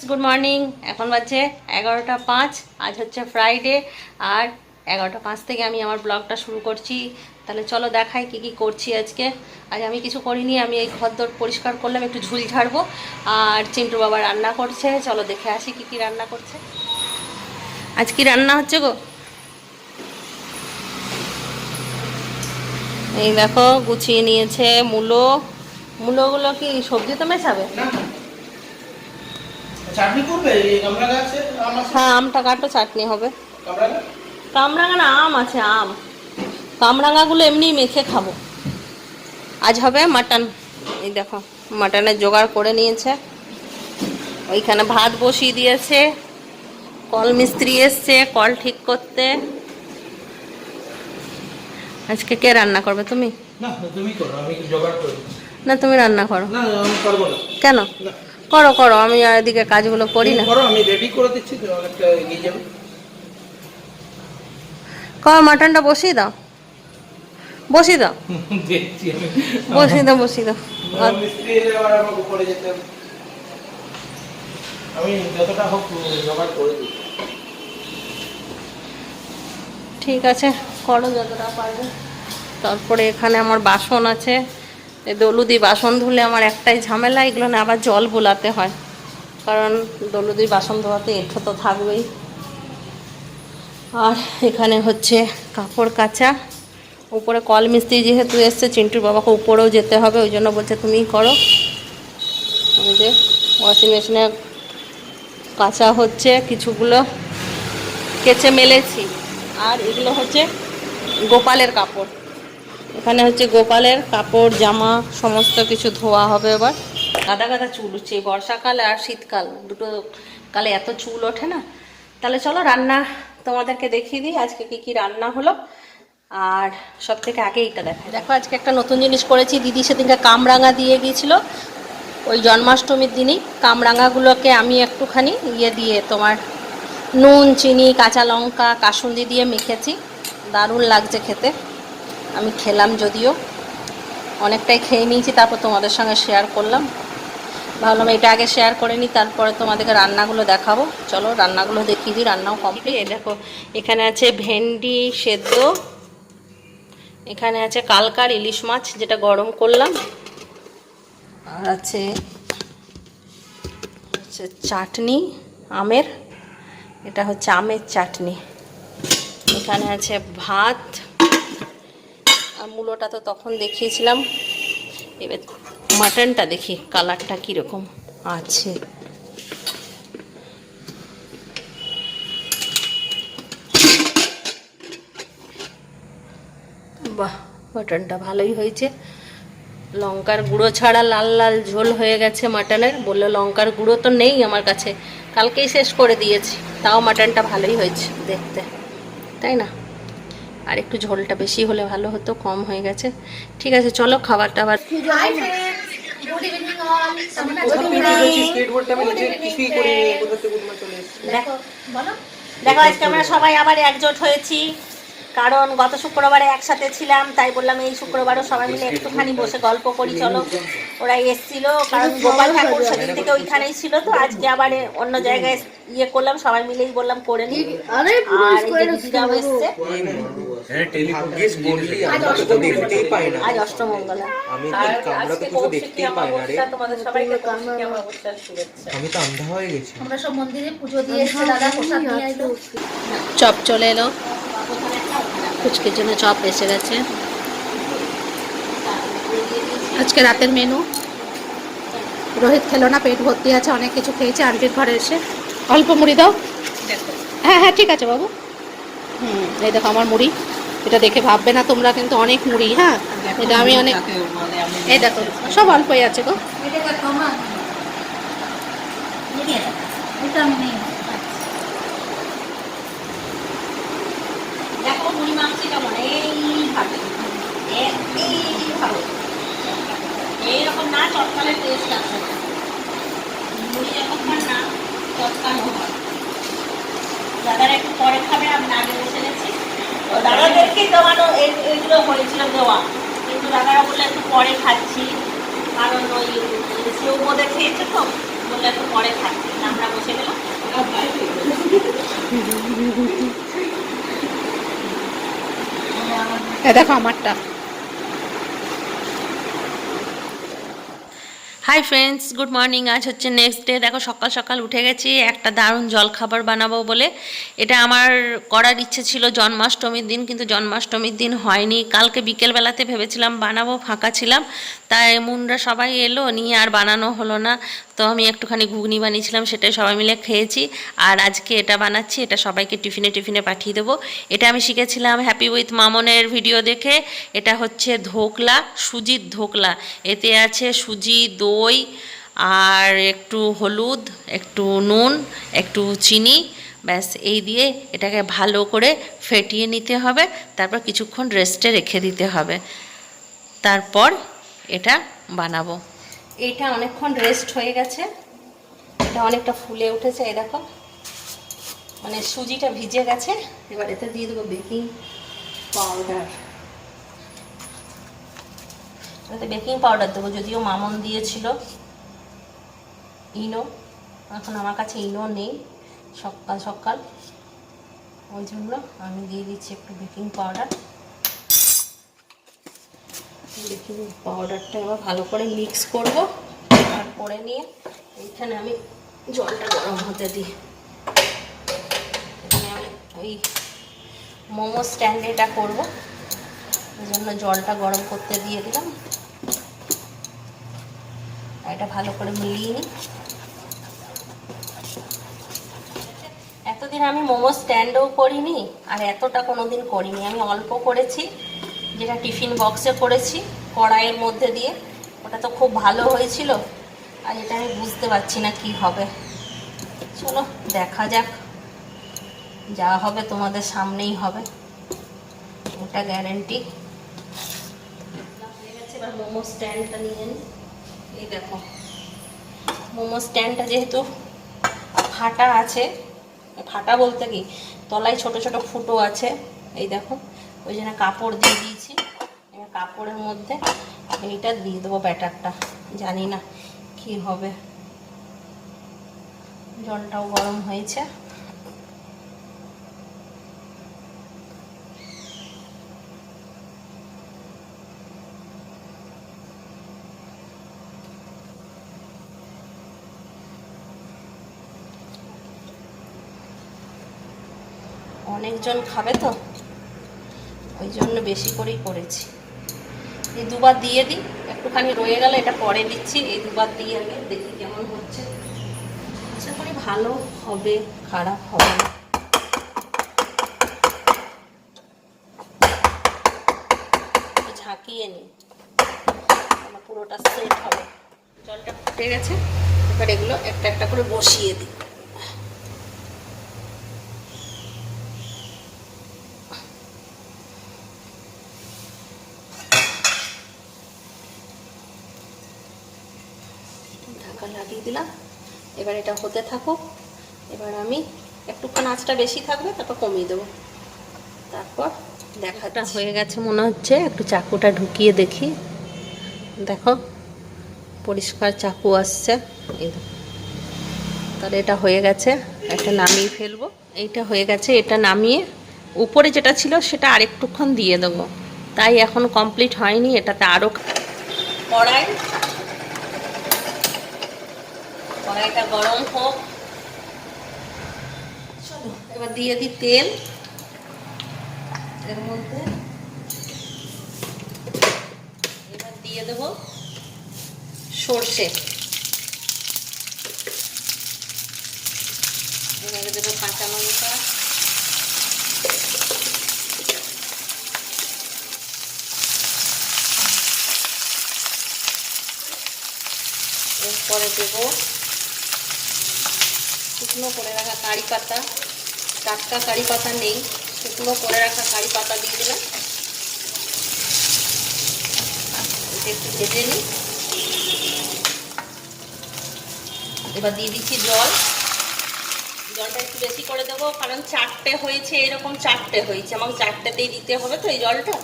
Good morning. এখন বাজছে 11টা 5। আজ হচ্ছে ফ্রাইডে আর 11টা 5 থেকে আমি আমার ব্লগটা শুরু করছি। তাহলে চলো দেখাই কি কি করছি আজকে। আজ আমি কিছু করিনি, আমি এই ঘরদোর পরিষ্কার করলাম, একটু ঝুল ঝাড়বো। আর চিন্টু বাবা রান্না করছে, চলো দেখে আসি কি কি রান্না করছে। আজ কি রান্না হচ্ছে গো? এই দেখো গুছিয়ে নিয়েছে মূলোগুলো কি সবজিতে মেশাবে? চাটনি করবে? হ্যাঁ, আমটা কাটো, চাটনি হবে। কামরাঙা না, আম আছে, আম। কামরাঙাগুলো এমনি মেখে খাবো। আজ হবে মাটন। এই দেখো মাটনের জোগাড় করে নিয়েছে। ওইখানে ভাত বসিয়ে দিয়েছে। কল মিস্ত্রি এসছে কল ঠিক করতে। আজকে কে রান্না করবে? তুমি? না, তুমি করো, আমি জোগাড় করি। না, তুমি রান্না করো। না, আমি করব না। কেন? না, করো করো, আমি আর এদিকে কাজগুলো করি না। করো, আমি রেডি করে দিচ্ছি, তো অনেকটা এগিয়ে যাবে। করো, মাটনটা বসিয়ে দাও, বসিয়ে দাও, দেখছি আমি। বসিয়ে দাও, বসিয়ে দাও। মিস্ত্রি এলে আবার আমাকে উপরে যেতে হবে। আমি যতটা হোক জোগাড় করে দিই। ঠিক আছে, করো যতটা পারবে। তারপরে এখানে আমার বাসন আছে। এই দলুদি বাসন ধুলে আমার একটাই ঝামেলা, এগুলো না আবার জল বোলাতে হয়, কারণ দলুদি বাসন ধোয়াতে এঁঠো তো থাকবেই। আর এখানে হচ্ছে কাপড় কাচা। উপরে কল মিস্ত্রি যেহেতু এসছে, চিন্টুর বাবাকে উপরেও যেতে হবে, ওই জন্য বলছে তুমিই করো। ওই যে ওয়াশিং মেশিনে কাচা হচ্ছে, কিছুগুলো কেচে মেলেছি। আর এগুলো হচ্ছে গোপালের কাপড়। এখানে হচ্ছে গোপালের কাপড়, জামা সমস্ত কিছু ধোয়া হবে এবার। গাদা গাদা চুল উঠছে, বর্ষাকাল আর শীতকাল দুটো কালে এত চুল ওঠে না। তাহলে চলো রান্না তোমাদেরকে দেখিয়ে দিই আজকে কি কি রান্না হলো। আর সব থেকে আগে এইটা দেখায়, দেখো আজকে একটা নতুন জিনিস করেছি। দিদি সেদিনকে কামরাঙা দিয়ে গিয়েছিল, ওই জন্মাষ্টমীর দিনই। কামরাঙাগুলোকে আমি একটুখানি দিয়ে তোমার নুন, চিনি, কাঁচা লঙ্কা, কাসুন্দি দিয়ে মেখেছি। দারুণ লাগছে খেতে। আমি খেলাম, যদিও অনেকটাই খেয়ে নিয়েছি, তারপর তোমাদের সঙ্গে শেয়ার করলাম। ভাবলাম এটা আগে শেয়ার করে নিই, তারপরে তোমাদেরকে রান্নাগুলো দেখাবো। চলো রান্নাগুলো দেখিয়ে দিই। রান্নাও কমপ্লিট। এই দেখো এখানে আছে ভেন্ডি সেদ্ধ, এখানে আছে কালকার ইলিশ মাছ যেটা গরম করলাম, আর আছে চাটনি আমের, এটা হচ্ছে আমের চাটনি। এখানে আছে ভাত, আর মূলোটা তো তখন দেখিয়েছিলাম। এবার মাটনটা দেখি কালারটা কীরকম আছে। বাহ, মাটনটা ভালোই হয়েছে। লঙ্কার গুঁড়ো ছাড়া লাল লাল ঝোল হয়ে গেছে মাটনের। বললো লঙ্কার গুঁড়ো তো নেই আমার কাছে, কালকেই শেষ করে দিয়েছি, তাও মাটনটা ভালোই হয়েছে দেখতে, তাই না? আর একটু ঝোলটা বেশি হলে ভালো হতো, কম হয়ে গেছে। ঠিক আছে চলো খাবারটা আবার। দেখো বলো, দেখো আজকে আমরা সবাই আবার একজোট হয়েছি, কারণ গত শুক্রবারে একসাথে ছিলাম, তাই বললাম এই শুক্রবারও সবাই মিলে একটুখানি বসে গল্প করি। চলো, ওরা এসছিল, কারণ গোপাল ঠাকুর সেদিন থেকে ওইখানেই ছিল, তো আজকে আবার অন্য জায়গায় ইয়ে করলাম, সবাই মিলেই বললাম করে নি। আর এই যে দিদিরাও এসছে। আজ অষ্টমঙ্গলা, আর আজকে কৌশিকী অমাবস্যা। তোমাদের সবাইকে কৌশিকী অমাবস্যার শুভেচ্ছা। আমি তো আন্ধা হয়ে গেছি। আমরা সব মন্দিরে পুজো দিয়ে এসে দাদা প্রসাদ নিয়ে আইলো। চপ চলে এলো, ফুচকের জন্য চপ এসে গেছে। আজকে রাতের মেনু। রোহিত খেলো না, পেট ভর্তি আছে, অনেক কিছু খেয়েছে আন্টির ঘরে এসে। অল্প মুড়ি দাও। হ্যাঁ হ্যাঁ ঠিক আছে বাবু। এই দেখো আমার মুড়ি, এটা দেখে ভাববে না তোমরা, কিন্তু অনেক মুড়ি। হ্যাঁ, এটা আমি অনেক, এই দেখো সব অল্পই আছে গো। দেখো মুড়ি মাংস কেমন, এইভাবে এইরকম না চটকালে টেস্ট আছে। মুড়ি যখন খান না চটকানো হয়। দাদারা একটু পরে খাবে, আমি আগে বসে গেছি। দাদাদেরকেই দেওয়ানো এইগুলো হয়েছিল দেওয়া, কিন্তু দাদারা বললে একটু পরে খাচ্ছি, কারণ ওই সেও বোধে খেয়েছে তো, বললে একটু পরে খাই, আমরা বসে গেলাম। দেখো আমারটা। Hi friends, good morning. আজ হচ্ছে নেক্সট ডে। দেখো সকাল সকাল উঠে গেছি একটা দারুণ জলখাবার বানাবো বলে। এটা আমার করার ইচ্ছে ছিল জন্মাষ্টমীর দিন, কিন্তু জন্মাষ্টমীর দিন হয়নি। কালকে বিকেলবেলাতে ভেবেছিলাম বানাবো, ফাঁকা ছিলাম, তাই মুনরা সবাই এলো নিয়ে আর বানানো হলো না। তো আমি একটুখানি ঘুগনি বানিয়েছিলাম, সেটাই সবাই মিলে খেয়েছি। আর আজকে এটা বানাচ্ছি, এটা সবাইকে টিফিনে টিফিনে পাঠিয়ে দেবো। এটা আমি শিখেছিলাম হ্যাপি উইথ মামনের ভিডিও দেখে। এটা হচ্ছে ধোকলা, সুজির ধোকলা। এতে আছে সুজি, দই আর একটু হলুদ, একটু নুন, একটু চিনি, ব্যাস এই দিয়ে এটাকে ভালো করে ফেটিয়ে নিতে হবে। তারপর কিছুক্ষণ রেস্টে রেখে দিতে হবে, তারপর এটা বানাবো। এটা অনেকক্ষণ রেস্ট হয়ে গেছে, এটা অনেকটা ফুলে উঠেছে। এই দেখো, মানে সুজিটা ভিজে গেছে। এবার এতে দিয়ে দেবো বেকিং পাউডার। এতে বেকিং পাউডার দেবো, যদিও মামন দিয়েছিল ইনো, এখন আমার কাছে ইনো নেই সকাল সকাল, ওই জন্য আমি দিয়ে দিচ্ছি একটু বেকিং পাউডার। বেকিং পাউডারটা এবার ভালো করে মিক্স করব। আর করে নিয়ে এইখানে আমি জলটা গরম হতে দিই। এখানে আমি ওই মোমো স্ট্যান্ডে এটা করবো, ওই জন্য জলটা গরম করতে দিয়ে দিলাম। এটা ভালো করে মিলিয়ে নিই। এতদিন আমি মোমো স্ট্যান্ডও করিনি, আর এতটা কোনোদিন করিনি। আমি অল্প করেছি, যেটা টিফিন বক্সে করেছি কড়াইয়ের মধ্যে দিয়ে, ওটা তো খুব ভালো হয়েছিল। আর এটা আমি বুঝতে পারছি না কি হবে। চলো দেখা যাক, যা হবে তোমাদের সামনেই হবে, ওটা গ্যারেন্টি। হয়ে গেছে, এবার মোমো স্ট্যান্ডটা নিয়ে নিই। এই দেখো, মোমো স্ট্যান্ডটা যেহেতু ফাটা আছে, ফাটা বলতে কি তলায় ছোট ছোট ফুটো আছে, এই দেখো, ওই জন্য কাপড় দিয়ে দিয়েছি। এবার কাপড়ের মধ্যে এইটা দিয়ে দেবো ব্যাটারটা, জানি না কি হবে। জলটাও গরম হয়েছে। অনেকজন খাবে তো, ওই জন্য বেশি করেই করেছি। এই দুবার দিয়ে দিই, একটুখানি রয়ে গেলে এটা পরে দিচ্ছি। এই দুবার দিয়ে আগে দেখি কেমন হচ্ছে। আশা করি ভালো হবে, খারাপ হবে না। ঝাঁকিয়ে নিই, পুরোটা সেট হবে। জলটা ফুটে গেছে, এবার এগুলো একটা একটা করে বসিয়ে দিই। ঢাকা লাগিয়ে দিলাম, এবার এটা হতে থাকুক। এবার আমি একটুক্ষণ আঁচটা বেশি থাকবে, তারপর কমিয়ে দেবো, তারপর দেখাটা হয়ে গেছে মনে হচ্ছে। একটু চাকুটা ঢুকিয়ে দেখি, দেখো পরিষ্কার চাকু আসছে। এই তাহলে এটা হয়ে গেছে, একটা নামিয়ে ফেলবো। এইটা হয়ে গেছে, এটা নামিয়ে উপরে যেটা ছিল সেটা আরেকটুক্ষণ দিয়ে দেবো, তাই এখন কমপ্লিট হয়নি। এটাতে আরও কড়াইটা গরম হোক। চলো এবার দিয়ে দিই তেল। এর মধ্যে এবার দিয়ে দেবো সর্ষে, এবারে দেবো কাঁচা লঙ্কা, এরপরে দেবো শুকনো করে রাখা কারি পাতা। টাটকা কারি পাতা নেই, শুকনো করে রাখা কারি পাতা দিয়ে দিলাম। এটা একটু ভেজে নিই। এবার দিয়ে দিচ্ছি জল। জলটা একটু বেশি করে দেবো, কারণ চারটে হয়েছে, এরকম চারটে হয়েছে, আমাকে চারটেতেই দিতে হবে তো এই জলটা,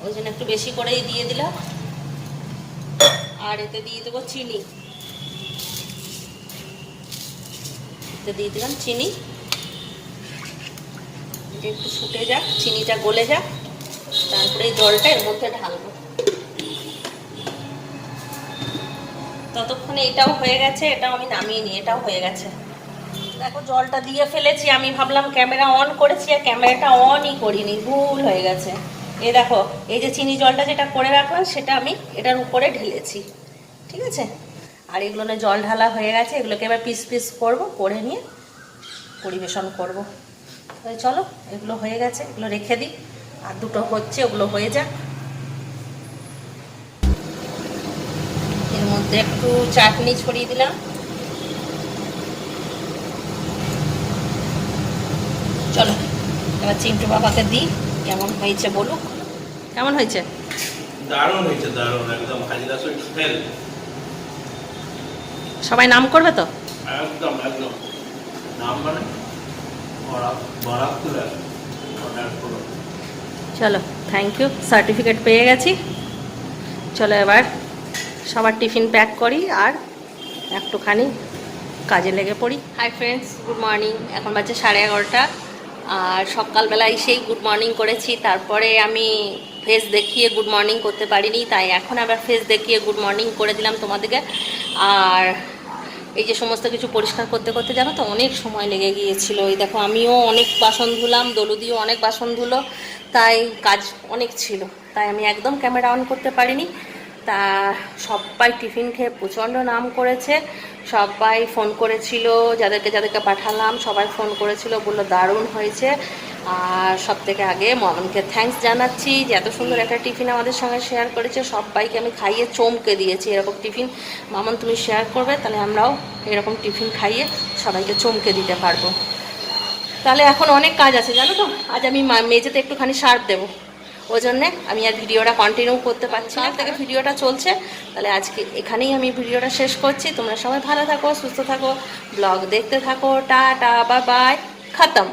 ওই জন্য একটু বেশি করেই দিয়ে দিলাম। আর এতে দিয়ে দেবো চিনি। এতে দিয়ে দিলাম চিনি, এটা একটু ফুটে যাক, চিনিটা গলে যাক, তারপরে এই জলটা এর মধ্যে ঢালবো। ততক্ষণে এটাও হয়ে গেছে, এটাও আমি নামিয়ে নিই, এটাও হয়ে গেছে। দেখো জলটা দিয়ে ফেলেছি, আমি ভাবলাম ক্যামেরা অন করেছি আর ক্যামেরাটা অনই করিনি, ভুল হয়ে গেছে। এই দেখো এই যে চিনি জলটা যেটা করে রাখলাম সেটা আমি এটার উপরে ঢেলেছি, ঠিক আছে। আর এগুলো জল ঢালা হয়ে গেছে, এগুলোকে এবার পিস পিস করবো, করে নিয়ে পরিবেশন করবো। তাই চলো, এগুলো হয়ে গেছে, এগুলো রেখে দিই, আর দুটো হচ্ছে, ওগুলো হয়ে যাক। এর মধ্যে একটু চাটনি ছড়িয়ে দিলাম, চলো এবার চিন্টু বাবাকে দিই, কেমন হয়েছে বলুক। কেমন হয়েছে? দারুণ হয়েছে, দারুণ, একদম হাজিরা সুইট স্মেল। সবাই নাম করবে তো? একদম একদম নাম মানে বরাবর অর্ডার করো। চলো, থ্যাংক ইউ, সার্টিফিকেট পেয়ে গেছি। চলো এবার সবার টিফিন প্যাক করি আর একটুখানি কাজে লেগে পড়ি। Hi friends, good morning. এখন বাজে 11:30, আর সকালবেলায় সেই গুড মর্নিং করেছি, তারপরে আমি ফেস দেখিয়ে গুড মর্নিং করতে পারিনি, তাই এখন আবার ফেস দেখিয়ে গুড মর্নিং করে দিলাম তোমাদেরকে। আর এই যে সমস্ত কিছু পরিষ্কার করতে করতে জানো তো অনেক সময় লেগে গিয়েছিল। এই দেখো আমিও অনেক বাসন ধুলাম, দলুদিও অনেক বাসন ধুলো, তাই কাজ অনেক ছিল, তাই আমি একদম ক্যামেরা অন করতে পারিনি। তা সবাই টিফিন খেয়ে প্রচণ্ড নাম করেছে, সবাই ফোন করেছিল, যাদেরকে যাদেরকে পাঠালাম সবাই ফোন করেছিল, বললো দারুণ হয়েছে। আর সব থেকে আগে মামনকে থ্যাঙ্কস জানাচ্ছি যে এত সুন্দর একটা টিফিন আমাদের সঙ্গে শেয়ার করেছে, সবাইকে আমি খাইয়ে চমকে দিয়েছি। এরকম টিফিন মামন তুমি শেয়ার করবে, তাহলে আমরাও এরকম টিফিন খাইয়ে সবাইকে চমকে দিতে পারবো। তাহলে এখন অনেক কাজ আছে জানো তো, আজ আমি মেঝেতে একটুখানি সার্ফ দেবো, ওই জন্যে আমি আর ভিডিওটা কন্টিনিউ করতে পারছি না, থেকে ভিডিওটা চলছে। তাহলে আজকে এখানেই আমি ভিডিওটা শেষ করছি। তোমরা সবাই ভালো থাকো, সুস্থ থাকো, ব্লগ দেখতে থাকো, টাটা, বাই বাই, খতম।